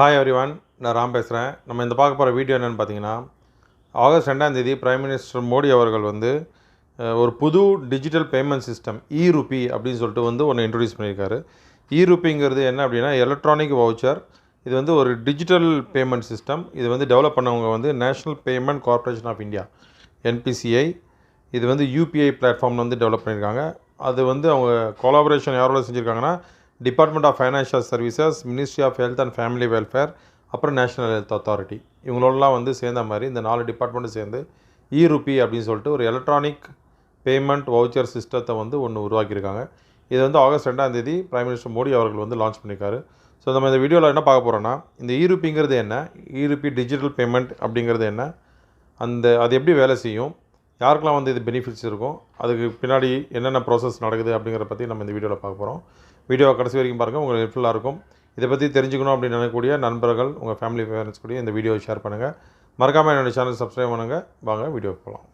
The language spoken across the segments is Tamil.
ஹாய் எவ்ரிவன், நான் ராம் பேசுகிறேன். நம்ம இந்த பார்க்க போகிற வீடியோ என்னென்னு பார்த்தீங்கன்னா, ஆகஸ்ட் 2ஆம் தேதி பிரைம் மினிஸ்டர் மோடி அவர்கள் ஒரு புது டிஜிட்டல் பேமெண்ட் சிஸ்டம் e-Rupee அப்படின்னு சொல்லிட்டு ஒன்று இன்ட்ரடியூஸ் பண்ணியிருக்காரு. e-Rupeeங்கிறது என்ன அப்படின்னா எலக்ட்ரானிக் வவுச்சர். இது ஒரு டிஜிட்டல் பேமெண்ட் சிஸ்டம். இது டெவலப் பண்ணவங்க national payment corporation of India NPCI. இது UPI பிளாட்ஃபார்ம் டெவலப் பண்ணியிருக்காங்க. அது அவங்க கொலாபரேஷன் யாரோட செஞ்சுருக்காங்கன்னா department of financial services, ministry of health and family welfare, அப்புறம் நேஷனல் ஹெல்த் அத்தாரிட்டி, இவங்களோடலாம் சேர்ந்த மாதிரி இந்த 4 டிபார்ட்மெண்ட்டும் சேர்ந்து e-Rupee அப்படின்னு சொல்லிட்டு ஒரு எலக்ட்ரானிக் பேமெண்ட் வவுச்சர் சிஸ்டத்தை ஒன்று உருவாக்கியிருக்காங்க. இது ஆகஸ்ட் 2ஆம் தேதி பிரைம் மினிஸ்டர் மோடி அவர்கள் லான்ச் பண்ணியிருக்காரு. ஸோ நம்ம இந்த வீடியோவில் என்ன பார்க்க போகிறோன்னா, இந்த e-Rupeeங்கிறது என்ன, e-Rupee டிஜிட்டல் பேமெண்ட் அப்படிங்கிறது என்ன, அது எப்படி வேலை செய்யும், யாருக்கெல்லாம் இது பெனிஃபிட்ஸ் இருக்கும், அதுக்கு பின்னாடி என்னென்ன ப்ராசஸ் நடக்குது அப்படிங்கிறத பற்றி நம்ம இந்த வீடியோவில் பார்க்க போகிறோம். வீடியோவை கடைசி வரைக்கும் பாருங்கள், உங்களுக்கு ஹெல்ப்ஃபுல்லாக இருக்கும். இதை பற்றி தெரிஞ்சுக்கணும் அப்படின்னு நினைக்கக்கூடிய நண்பர்கள், உங்கள் ஃபேமிலி பேரண்ட்ஸ் கூட இந்த வீடியோவை ஷேர் பண்ணுங்கள். மறக்காமல் என்னோடய சேனல் சப்ஸ்கிரைப் பண்ணுங்கள். வாங்க வீடியோக்கு போகலாம்.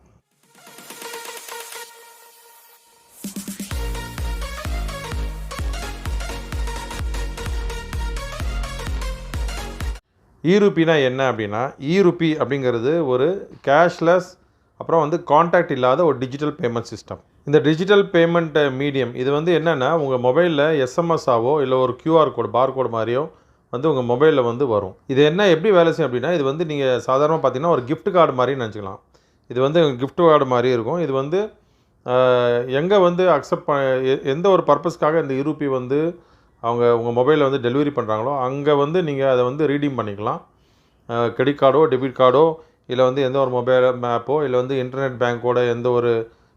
e-Rupeeனா என்ன அப்படின்னா, e-Rupee அப்படிங்கிறது ஒரு கேஷ்லெஸ் அப்புறம் கான்டாக்ட் இல்லாத ஒரு டிஜிட்டல் பேமெண்ட் சிஸ்டம். இந்த டிஜிட்டல் பேமெண்ட் மீடியம் இது என்னென்னா, உங்கள் மொபைலில் எஸ்எம்எஸ்ஸாவோ இல்லை ஒரு QR கோடு பார்கோடு மாதிரியோ உங்கள் மொபைலில் வரும். இது எப்படி வேலை செய்யும் அப்படின்னா, இது நீங்கள் சாதாரணமாக பார்த்தீங்கன்னா ஒரு கிஃப்ட் கார்டு மாதிரி நினச்சிக்கலாம். இது கிஃப்ட் கார்டு மாதிரி இருக்கும். இது எங்கே அக்செப்ட் எந்த ஒரு பர்பஸ்க்காக இந்த e-Rupee அவங்க உங்கள் மொபைலில் டெலிவரி பண்ணுறாங்களோ அங்கே நீங்கள் அதை ரீடீம் பண்ணிக்கலாம். கிரெடிட் கார்டோ டெபிட் கார்டோ இல்லை எந்த ஒரு மொபைல் மேப்போ இல்லை இன்டர்நெட் பேங்க்கோட எந்த ஒரு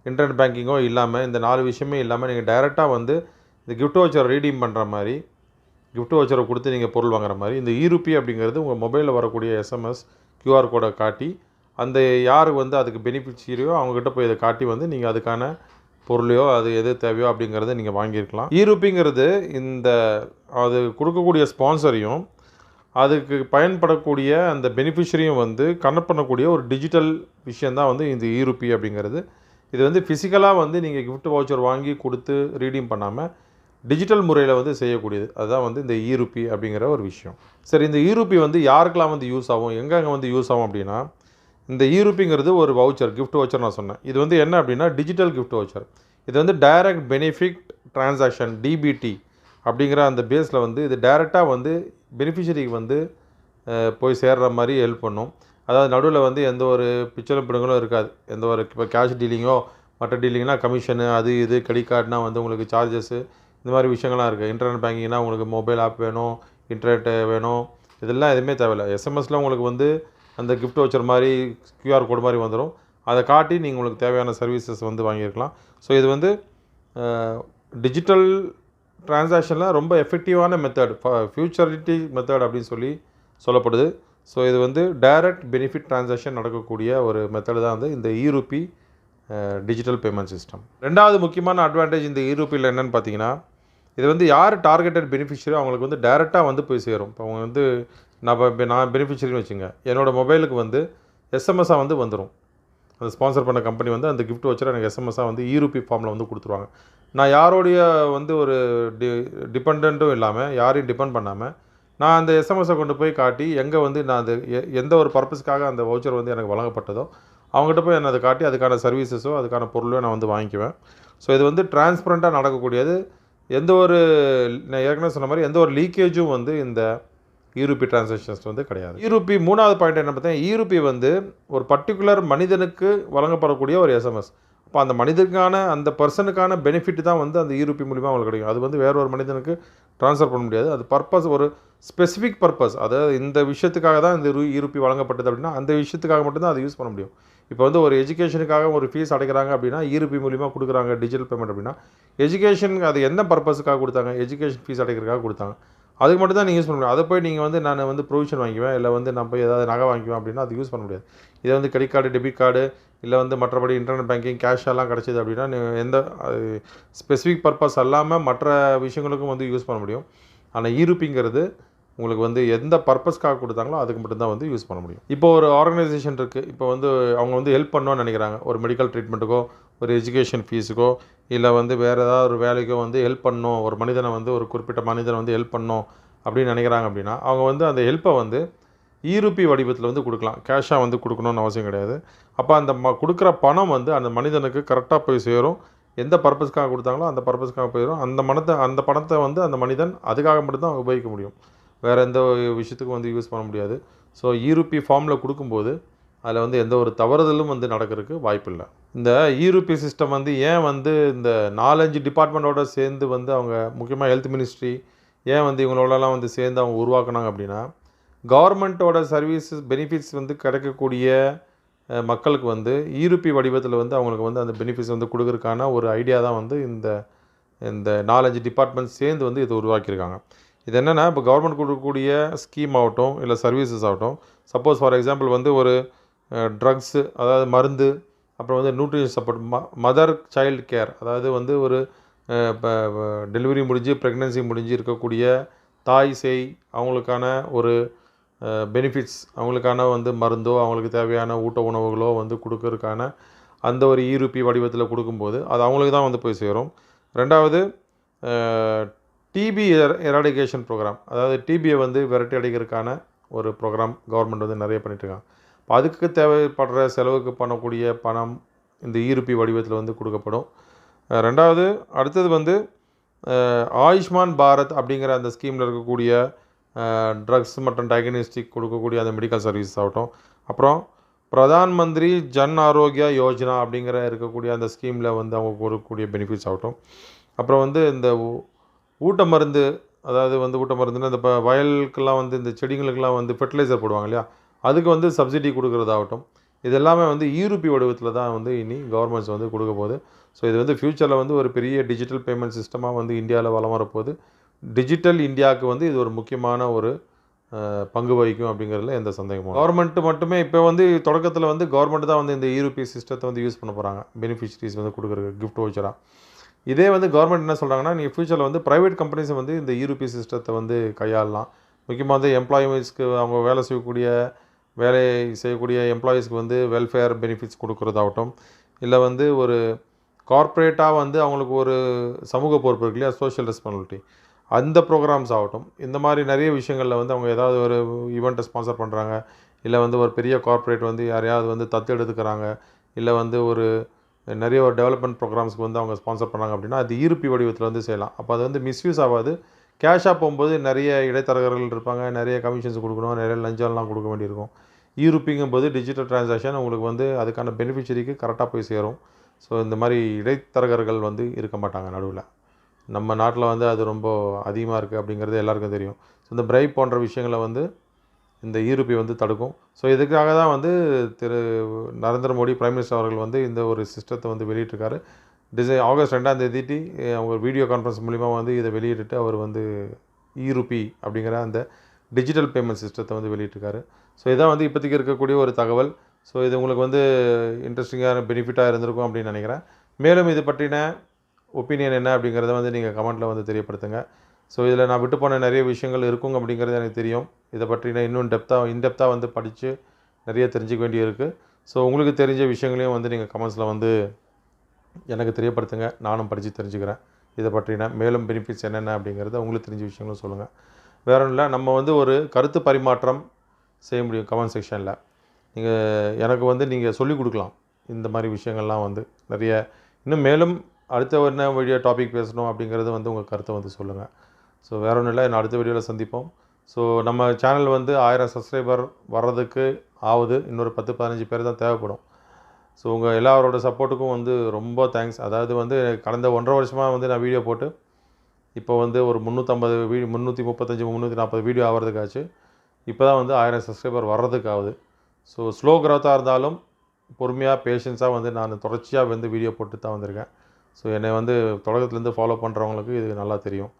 இன்டர்நெட் பேங்கிங்கோ இல்லாமல், இந்த 4 விஷயமே இல்லாமல் நீங்கள் டைரெக்டாக இந்த கிஃப்ட் வவுச்சரை ரீடீம் பண்ணுற மாதிரி, கிஃப்ட் வவுச்சரை கொடுத்து நீங்கள் பொருள் வாங்குற மாதிரி இந்த e-Rupee அப்படிங்கிறது உங்கள் மொபைலில் வரக்கூடிய SMS QR கோடை காட்டி யார் அதுக்கு பெனிஃபிட்ஸியோ அவங்ககிட்ட போய் இதை காட்டி நீங்கள் அதுக்கான பொருளையோ அது எது தேவையோ அப்படிங்கிறத நீங்கள் வாங்கியிருக்கலாம். e-Rupeeங்கிறது அது கொடுக்கக்கூடிய ஸ்பான்சரையும் அதுக்கு பயன்படக்கூடிய அந்த பெனிஃபிஷரியும் கனெக்ட் பண்ணக்கூடிய ஒரு டிஜிட்டல் விஷயந்தான் இந்த e-Rupee அப்படிங்கிறது. இது ஃபிசிக்கலாக நீங்கள் கிஃப்ட் வவுச்சர் வாங்கி கொடுத்து ரீடீம் பண்ணாமல் டிஜிட்டல் முறையில் செய்யக்கூடியது. அதுதான் இந்த e-Rupee அப்படிங்கிற ஒரு விஷயம். சரி, இந்த e-Rupee யாருக்கெல்லாம் யூஸ் ஆகும், எங்கெங்கே யூஸ் ஆகும் அப்படின்னா, இந்த e-Rupeeங்கிறது ஒரு வவுச்சர், கிஃப்ட் வவுச்சர் நான் சொன்னேன். இது என்ன அப்படின்னா டிஜிட்டல் கிஃப்ட் வவுச்சர். இது டைரக்ட் பெனிஃபிட் டிரான்சாக்ஷன் DBT அப்படிங்கிற அந்த பேஸில் இது டைரெக்டாக பெனிஃபிஷரிக்கு போய் சேர்கிற மாதிரி ஹெல்ப் பண்ணும். அதாவது நடுவில் எந்த ஒரு பிச்சலும் பிடுங்களும் இருக்காது. எந்த ஒரு இப்போ கேஷ் டீலிங்கோ மற்ற டீலிங்னா கமிஷனு அது இது, கிரெடிட் கார்டுனா உங்களுக்கு சார்ஜஸ்ஸு, இந்த மாதிரி விஷயங்கள்லாம் இருக்குது. இன்டர்நெட் பேங்கிங்னா உங்களுக்கு மொபைல் ஆப் வேணும், இன்டர்நெட் வேணும், இதெல்லாம் எதுவுமே தேவையில்லை. எஸ்எம்எஸில் உங்களுக்கு அந்த கிஃப்ட் வவுச்சர் மாதிரி QR கோடு மாதிரி வந்துடும். அதை காட்டி நீங்கள் உங்களுக்கு தேவையான சர்வீசஸ் வாங்கியிருக்கலாம். ஸோ இது டிஜிட்டல் ட்ரான்சாக்ஷனில் ரொம்ப எஃபெக்டிவான மெத்தட், ஃபியூச்சரிட்டி மெத்தட் அப்படின்னு சொல்லப்படுது. ஸோ இது டைரக்ட் பெனிஃபிட் ட்ரான்சாக்ஷன் நடக்கக்கூடிய ஒரு மெத்தடு தான் இந்த e-Rupee டிஜிட்டல் பேமெண்ட் சிஸ்டம். ரெண்டாவது முக்கியமான அட்வான்டேஜ் இந்த e-Rupeeல என்னென்னு பார்த்தீங்கன்னா, இது யார் டார்கெட்டட் பெனிஃபிஷரி அவங்களுக்கு டைரெக்டாக போய் சேரும். இப்போ அவங்க நான் பெனிஃபிஷரின்னு வச்சுங்க, என்னோடய மொபைலுக்கு எஸ்எம்எஸ்ஸாக வந்துடும். அந்த ஸ்பான்சர் பண்ண கம்பெனி அந்த கிஃப்ட் வவுச்சரை எனக்கு எஸ்எம்எஸ்ஸாக e-Rupee ஃபார்மில் கொடுத்துருவாங்க. நான் யாரோடைய ஒரு டிபெண்ட்டும் இல்லாமல், யாரையும் டிபெண்ட் பண்ணாமல், நான் அந்த எஸ்எம்எஸை கொண்டு போய் காட்டி எங்கே நான் எந்த ஒரு பர்பஸ்க்காக அந்த வவுச்சர் எனக்கு வழங்கப்பட்டதோ அவங்ககிட்ட போய் அதை காட்டி அதுக்கான சர்வீசஸோ அதுக்கான பொருளோ நான் வாங்கிக்குவேன். ஸோ இது டிரான்ஸ்பரண்ட்டாக நடக்கக்கூடியது. எந்த ஒரு நான் ஏற்கனவே சொன்ன மாதிரி எந்த ஒரு லீக்கேஜும் இந்த e-Rupee ட்ரான்சாக்ஷன்ஸ் கிடையாது. e-Rupee மூணாவது பாயிண்ட் என்ன பார்த்தீங்கன்னா, e-Rupee ஒரு பர்டிகுலர் மனிதனுக்கு வழங்கப்படக்கூடிய ஒரு எஸ்எம்எஸ். அப்போ அந்த மனிதனுக்கான அந்த பர்சனுக்கான பெனிஃபிட் தான் அந்த e-Rupee மூலிமா அவங்களுக்கு கிடைக்கும். அது வேற ஒரு மனிதனுக்கு ட்ரான்ஸ்ஃபர் பண்ண முடியாது. அது பர்பஸ் ஒரு ஸ்பெசிஃபிக் பர்பஸ், அதாவது இந்த விஷயத்துக்காக தான் இந்த e-Rupee வழங்கப்பட்டது அப்படின்னா அந்த விஷயத்துக்காக மட்டும்தான் அதை யூஸ் பண்ண முடியும். இப்போ ஒரு எஜுகேஷனுக்காக ஒரு ஃபீஸ் அடைக்கிறாங்க அப்படின்னா e-Rupee மூலிமா கொடுக்குறாங்க டிஜிட்டல் பேமெண்ட் அப்படின்னா, எஜுகேஷனுக்கு அது என்ன பர்பஸுக்காக கொடுத்தாங்க, எஜுகேஷன் ஃபீஸ் அடைக்கிறதுக்காக கொடுத்தாங்க, அதுக்கு மட்டும் தான் நீங்கள் யூஸ் பண்ண முடியும். அதை போய் நீங்கள் நான் ப்ரொவிஷன் வாங்கிக்குவேன் இல்லை நான் போய் ஏதாவது நகை வாங்கிக்குவேன் அப்படின்னா அது யூஸ் பண்ண முடியாது. இதை கிரெடிட் கார்டு டெபிட் கார்டு இல்லை மற்றபடி இன்டர்நெட் பேங்கிங் கேஷ் எல்லாம் கிடச்சிது அப்படின்னா எந்த ஸ்பெசிஃபிக் பர்பஸ் அல்லாமல் மற்ற விஷயங்களுக்கும் யூஸ் பண்ண முடியும். ஆனால் e-Rupeeங்கிறது உங்களுக்கு எந்த பர்பஸ்க்காக கொடுத்தாங்களோ அதுக்கு மட்டும்தான் யூஸ் பண்ண முடியும். இப்போ ஒரு ஆர்கனைசேஷன் இருக்குது, இப்போ அவங்க ஹெல்ப் பண்ணணும்னு நினைக்கிறாங்க, ஒரு மெடிக்கல் ட்ரீட்மெண்ட்டுக்கோ ஒரு எஜுகேஷன் ஃபீஸுக்கோ இல்லை வேறு ஏதாவது ஒரு வேலைக்கோ ஹெல்ப் பண்ணணும், ஒரு மனிதனை ஒரு குறிப்பிட்ட மனிதனை ஹெல்ப் பண்ணணும் அப்படின்னு நினைக்கிறாங்க அப்படின்னா அவங்க வந்து அந்த ஹெல்ப்பை வந்து ERuPPee வடிவத்தில் வந்து கொடுக்கலாம். கேஷாக வந்து கொடுக்கணும்னு அவசியம் கிடையாது. அப்போ அந்த கொடுக்குற பணம் வந்து அந்த மனிதனுக்கு கரெக்டாக போய் சேரும். எந்த பர்பஸ்க்காக கொடுத்தாங்களோ அந்த பர்பஸ்க்காக போயிடும். அந்த பணத்தை வந்து அந்த மனிதன் அதுக்காக மட்டும்தான் உபயோகிக்க முடியும். வேறு எந்த விஷயத்துக்கும் வந்து யூஸ் பண்ண முடியாது. ஸோ ERuPPee ஃபார்மில் கொடுக்கும்போது அதில் வந்து எந்த ஒரு தவறுதலும் வந்து நடக்கிறதுக்கு வாய்ப்பில்லை. இந்த ERuPPee சிஸ்டம் வந்து ஏன் வந்து இந்த 4-5 டிபார்ட்மெண்ட்டோட சேர்ந்து வந்து அவங்க முக்கியமாக ஹெல்த் மினிஸ்ட்ரி ஏன் வந்து இவங்களோடலாம் வந்து சேர்ந்து அவங்க உருவாக்குனாங்க அப்படின்னா, கவர்மெண்ட்டோட சர்வீஸஸ் பெனிஃபிட்ஸ் வந்து கிடைக்கக்கூடிய மக்களுக்கு வந்து ERuPPee வடிவத்தில் வந்து அவங்களுக்கு வந்து அந்த பெனிஃபிட்ஸ் வந்து கொடுக்கறதுக்கான ஒரு ஐடியா தான் வந்து இந்த 4-5 டிபார்ட்மெண்ட் சேர்ந்து வந்து இதை உருவாக்கியிருக்காங்க. இது என்னென்னா, இப்போ கவர்மெண்ட் கொடுக்கக்கூடிய ஸ்கீம் ஆகட்டும் இல்லை சர்வீசஸ் ஆகட்டும், சப்போஸ் ஃபார் எக்ஸாம்பிள் வந்து ஒரு ட்ரக்ஸு, அதாவது மருந்து, அப்புறம் வந்து nutrition support, mother child care, அதாவது வந்து ஒரு இப்போ டெலிவரி முடிஞ்சு ப்ரெக்னென்சி முடிஞ்சு இருக்கக்கூடிய தாய் சேய் அவங்களுக்கான ஒரு பெனிஃபிட்ஸ், அவங்களுக்கான வந்து மருந்தோ அவங்களுக்கு தேவையான ஊட்ட உணவுகளோ வந்து கொடுக்கறதுக்கான அந்த ஒரு ERuPPee வடிவத்தில் கொடுக்கும்போது அது அவங்களுக்கு தான் வந்து போய் சேரும். ரெண்டாவது டிபி எராடிகேஷன் ப்ரோக்ராம், அதாவது டிபியை வந்து விரட்டி அடிக்கிறதுக்கான ஒரு ப்ரோக்ராம் கவர்மெண்ட் வந்து நிறைய பண்ணிட்டுருக்காங்க. இப்போ அதுக்கு தேவைப்படுற செலவுக்கு பண்ணக்கூடிய பணம் இந்த ERuPPee வடிவத்தில் வந்து கொடுக்கப்படும். ரெண்டாவது அடுத்தது வந்து ஆயுஷ்மான் பாரத் அப்படிங்கிற அந்த ஸ்கீமில் இருக்கக்கூடிய ட்ரக்ஸ் மற்றும் டயக்னோஸ்டிக் கொடுக்கக்கூடிய அந்த மெடிக்கல் சர்வீஸ் ஆகட்டும், அப்புறம் பிரதான் மந்திரி ஜன் ஆரோக்கியா யோஜனா அப்படிங்கிற இருக்கக்கூடிய அந்த ஸ்கீமில் வந்து அவங்க கொடுக்கக்கூடிய பெனிஃபிட்ஸ் ஆகட்டும், அப்புறம் வந்து இந்த ஊட்ட மருந்து, அதாவது வந்து ஊட்ட மருந்துன்னா இந்த இப்போ வயலுக்கெல்லாம் வந்து இந்த செடிங்களுக்கெல்லாம் வந்து ஃபெர்டிலைசர் போடுவாங்க இல்லையா, அதுக்கு வந்து சப்சிடி கொடுக்குறதாகட்டும், இது எல்லாமே வந்து ERuPPee வடிவத்தில் தான் வந்து இனி கவர்மெண்ட்ஸ் வந்து கொடுக்க போகுது. ஸோ இது வந்து ஃப்யூச்சரில் வந்து ஒரு பெரிய டிஜிட்டல் பேமெண்ட் சிஸ்டமாக வந்து இந்தியாவில் வலம் வரப்போகுது. டிஜிட்டல் இந்தியாவுக்கு வந்து இது ஒரு முக்கியமான ஒரு பங்கு வகிக்கும் அப்படிங்கிறதுல எந்த சந்தேகமும். கவர்மெண்ட்டு மட்டுமே இப்போ வந்து தொடக்கத்தில் வந்து கவர்மெண்ட் தான் வந்து இந்த ERuPPee சிஸ்டத்தை வந்து யூஸ் பண்ண போகிறாங்க, பெனிஃபிஷரிஸ் வந்து கொடுக்குறது கிஃப்ட் வவுச்சராக. இதே வந்து கவர்மெண்ட் என்ன சொல்கிறாங்கன்னா, நீங்கள் ஃப்யூச்சரில் வந்து ப்ரைவேட் கம்பெனிஸை வந்து இந்த ERuPPee சிஸ்டத்தை வந்து கையாளலாம். முக்கியமாக வந்து எம்ப்ளாயிஸ்க்கு அவங்க வேலை செய்யக்கூடிய எம்ப்ளாயீஸ்க்கு வந்து வெல்ஃபேர் பெனிஃபிட்ஸ் கொடுக்குறதாகட்டும், இல்லை வந்து ஒரு கார்ப்பரேட்டாக வந்து அவங்களுக்கு ஒரு சமூக பொறுப்பு இருக்கு இல்லையா, சோஷியல் ரெஸ்பான்சிபிலிட்டி, அந்த ப்ரோக்ராம்ஸ் ஆகட்டும், இந்த மாதிரி நிறைய விஷயங்களில் வந்து அவங்க ஏதாவது ஒரு ஈவெண்ட்டை ஸ்பான்சர் பண்ணுறாங்க, இல்லை வந்து ஒரு பெரிய கார்ப்பரேட் வந்து யாரையாவது வந்து தத்து எடுத்துக்கிறாங்க, இல்லை வந்து ஒரு நிறைய ஒரு டெவலப்மெண்ட் ப்ரோக்ராம்ஸ்க்கு வந்து அவங்க ஸ்பான்சர் பண்ணுறாங்க அப்படின்னா அது ERuPPee வடிவத்தில் வந்து செய்யலாம். அப்போ அது வந்து மிஸ்யூஸ் ஆகாது. கேஷாக போகும்போது நிறைய இடைத்தரகர்கள் இருப்பாங்க, நிறைய கமிஷன்ஸ் கொடுக்கணும், நிறைய லஞ்சம்லாம் கொடுக்க வேண்டியிருக்கும். ERuPPeeங்கும் போது டிஜிட்டல் ட்ரான்சாக்ஷன் உங்களுக்கு வந்து அதுக்கான பெனிஃபிஷரிக்கு கரெக்டாக போய் சேரும். ஸோ இந்த மாதிரி இடைத்தரகர்கள் வந்து இருக்க மாட்டாங்க நடுவில். நம்ம நாட்டில் வந்து அது ரொம்ப அதிகமாக இருக்குது அப்படிங்கிறது எல்லாருக்கும் தெரியும். ஸோ இந்த பிரைப் போன்ற விஷயங்களை வந்து இந்த ERuPPee வந்து தடுக்கும். ஸோ இதுக்காக தான் வந்து திரு நரேந்திர மோடி பிரைம் மினிஸ்டர் அவர்கள் வந்து இந்த ஒரு சிஸ்டத்தை வந்து வெளியிட்டிருக்காரு. ஆகஸ்ட் 2ஆம் தேதி அவங்க வீடியோ கான்ஃபரன்ஸ் மூலிமா வந்து இதை வெளியிட்டு அவர் வந்து ERuPPee அப்படிங்கிற அந்த டிஜிட்டல் பேமெண்ட் சிஸ்டத்தை வந்து வெளியிட்டிருக்காரு. ஸோ இதான் வந்து இப்போதைக்கு இருக்கக்கூடிய ஒரு தகவல். ஸோ இது உங்களுக்கு வந்து இன்ட்ரெஸ்டிங்கான பெனிஃபிட்டாக இருந்திருக்கும் அப்படின்னு நினைக்கிறேன். மேலும் இது பற்றின ஒப்பீனியன் என்ன அப்படிங்கிறத வந்து நீங்கள் கமெண்ட்டில் வந்து தெரியப்படுத்துங்க. ஸோ இதில் நான் விட்டு போன நிறைய விஷயங்கள் இருக்குங்க அப்படிங்கிறது எனக்கு தெரியும். இதை பற்றின இன்னும் இன்டெப்த்தாக வந்து படித்து நிறைய தெரிஞ்சுக்க வேண்டியிருக்கு. ஸோ உங்களுக்கு தெரிஞ்ச விஷயங்களையும் வந்து நீங்கள் கமெண்ட்ஸில் வந்து எனக்கு தெரியப்படுத்துங்க. நானும் படித்து தெரிஞ்சுக்கிறேன். இதை பற்றின மேலும் பெனிஃபிட்ஸ் என்னென்ன அப்படிங்கிறத உங்களுக்கு தெரிஞ்ச விஷயங்களும் சொல்லுங்கள். வேற ஒன்றும் இல்லை, நம்ம வந்து ஒரு கருத்து பரிமாற்றம் செய்ய முடியும் கமெண்ட் செக்ஷனில். எனக்கு வந்து நீங்கள் சொல்லிக் கொடுக்கலாம் இந்த மாதிரி விஷயங்கள்லாம் வந்து நிறைய. இன்னும் மேலும் அடுத்த என்ன வீடியோ டாபிக் பேசணும் அப்படிங்கிறது வந்து உங்கள் கருத்தை வந்து சொல்லுங்கள். ஸோ வேற ஒன்றும் இல்லை, அடுத்த வீடியோவில் சந்திப்போம். ஸோ நம்ம சேனல் வந்து 1000 சப்ஸ்கிரைபர் வர்றதுக்கு ஆகுது. இன்னொரு 10-15 பேர் தான் தேவைப்படும். ஸோ உங்கள் எல்லாரோட சப்போர்ட்டுக்கும் வந்து ரொம்ப தேங்க்ஸ். அதாவது வந்து கடந்த 1.5 வருஷமாக வந்து நான் வீடியோ போட்டு இப்போ வந்து ஒரு 335 340 வீடியோ ஆகிறதுக்காச்சு. இப்போ தான் வந்து 1000 சப்ஸ்கிரைபர் வர்றதுக்கு ஆகுது. ஸோ ஸ்லோ க்ரோத்தாக இருந்தாலும் பொறுமையாக பேஷன்ஸாக வந்து நான் தொடர்ச்சியாக வந்து வீடியோ போட்டு தான் வந்திருக்கேன். ஸோ என்னை வந்து தொடக்கத்துலேருந்து ஃபாலோ பண்ணுறவங்களுக்கு இது நல்லா தெரியும்.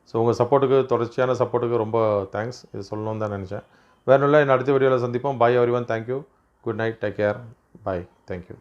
ஸோ உங்கள் சப்போர்ட்டுக்கு, தொடர்ச்சியான சப்போர்ட்டுக்கு ரொம்ப தேங்க்ஸ். இது சொல்லணும்னு தான் நினச்சேன். வேறு இல்லை, அடுத்த வீடியோவில் சந்திப்போம். Bye everyone. Thank you. Good night. Take care. Bye. Thank you.